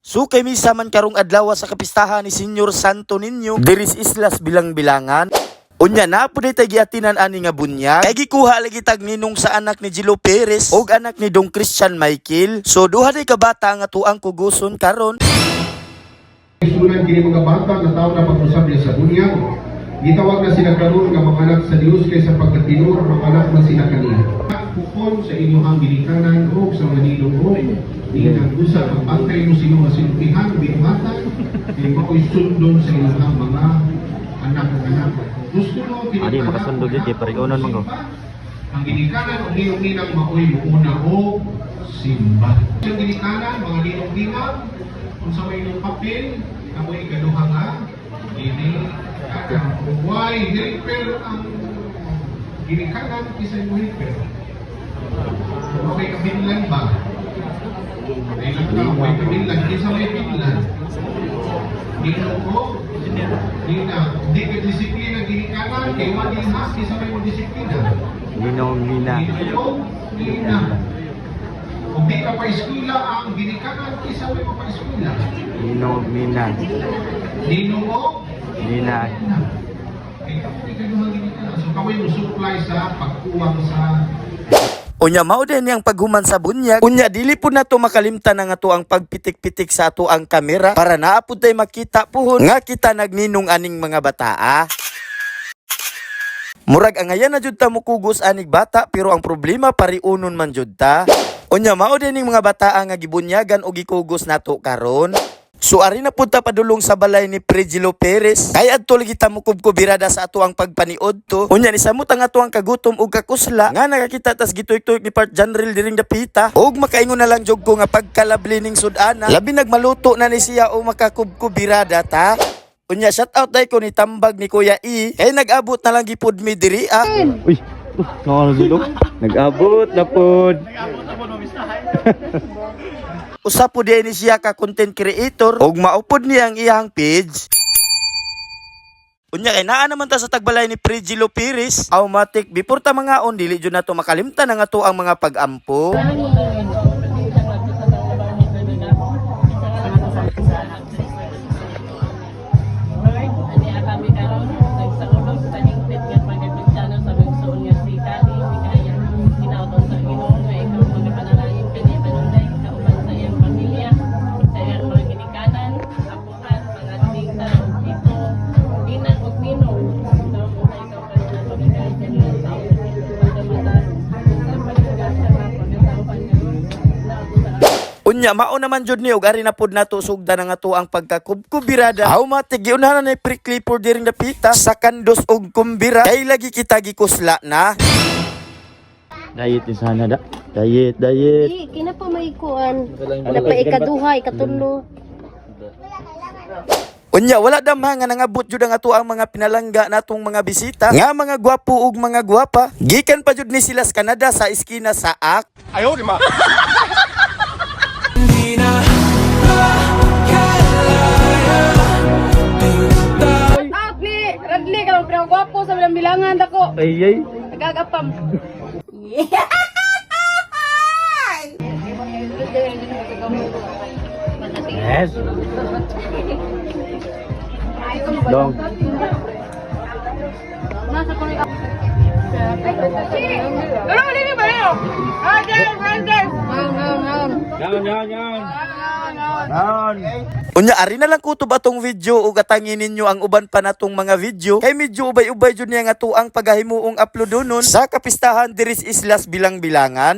So kay misa man karong adlaw sa kapistahan ni Senyor Santo Niño diris Islas Bilang-Bilangan. Unya na po tay giatinan ani nga bunyag. Kay gikuha lagi tag ninong sa anak ni Gilo Perez og anak ni Dong Christian Michael. So duha day ka bata nga tuang kuguson karon. Isunan kini mga bata na tao na pag-usab niya sa bunyag. Gitawag na sila karon nga mga anak sa Dios kaysa pagkatinor mga anak na sila kaniya. Pukon sa inyong ginikanan o sa manilong o di nang usa ang bantay mo sino nga sinumpihan binuhatan di mao'y sundon sa inyong mga anak. Gusto mo Adi makasundo jud kay parionon man ko. ang ginikanan o ninong-ninang mao'y muuna o simba. Ang ginikanan, mga ninong-ninang kung sa may papel, amoy kaduha nga ini why helper ang ginikanan isa mo helper. Okay, kabilan ba? Ay lang may kabilan, isa may kabilan. Dito ko, di ka disiplina ginikanan, kay wadi ha, isa may disiplina. Ninong-nina. Nina. Kung di ka pa eskwela, ang ginikanan, isa may pa-eskwela. Ninong-nina. Nino mo? Nina. Ikaw, di ka naman ginikanan. So, kaway mo supply sa pagkuwang sa... Unya mao din yang paghuman sa bunyag. Unya dili po nato makalimtan nga to ang pagpitik-pitik sa ato ang kamera para naapod tay makita puhon nga kita nagninong aning mga bataa. Murag angayan na jud ta mukugos anig bata pero ang problema pariunon man jud ta. Unya mao din ning mga bataa nga gibunyagan o gikugos nato karon. So ari na punta padulong sa balay ni Gilo Perez. Kay adto lagi ta mukubkubirada sa ato ang pagpaniod to. Unya ni samot ang ato ang kagutom ug kakusla nga nakakita tas gituig-tuig ni Part General diring dapita. Ug makaingon na lang jud ko nga pagkalabli ning sud-ana. Labi nagmaluto na ni siya o makakubkubirada ta. Unya shout out day ko ni tambag ni Kuya E. Kay nag-abot na lang gipud mi diri ah. Uy, nakano dito? Nag-abot na pod. Usa po din ni siya ka content creator ug maupod niya ang iyang page. Unya kay naa naman ta sa tagbalay ni Gilo Perez. Automatic before ta mga on dili jud nato makalimtan nga to ang mga pag-ampo. Unya mao naman jud ni og ari na pud nato sugdan nga to ang pagkakubkubirada. Automatic giunahan na ni Clipper diring dapita sa kandos og kumbira kay lagi kita gikusla na. Diet ni sana da. Diet. Kina pa may kuan. Wala pa ikaduha, ikatulo. Unya wala damha nga nangabot jud ang ato ang mga pinalangga natong mga bisita nga mga gwapo ug mga gwapa. Gikan pa jud ni sila sa Canada sa eskina sa Ak. Ayaw, di ma! Radli ka pero gwapo sa bilang-bilangan dako. Ay. Nagagapam. Yes. Dong. Nasa ko ni. Pero dili ba yo? Yan. Unya ari na lang kutob atong video ug atangin ninyo ang uban pa natong mga video kay medyo ubay-ubay jud niya nga tuang pagahimuong uploadonon sa kapistahan diris Islas Bilang-Bilangan.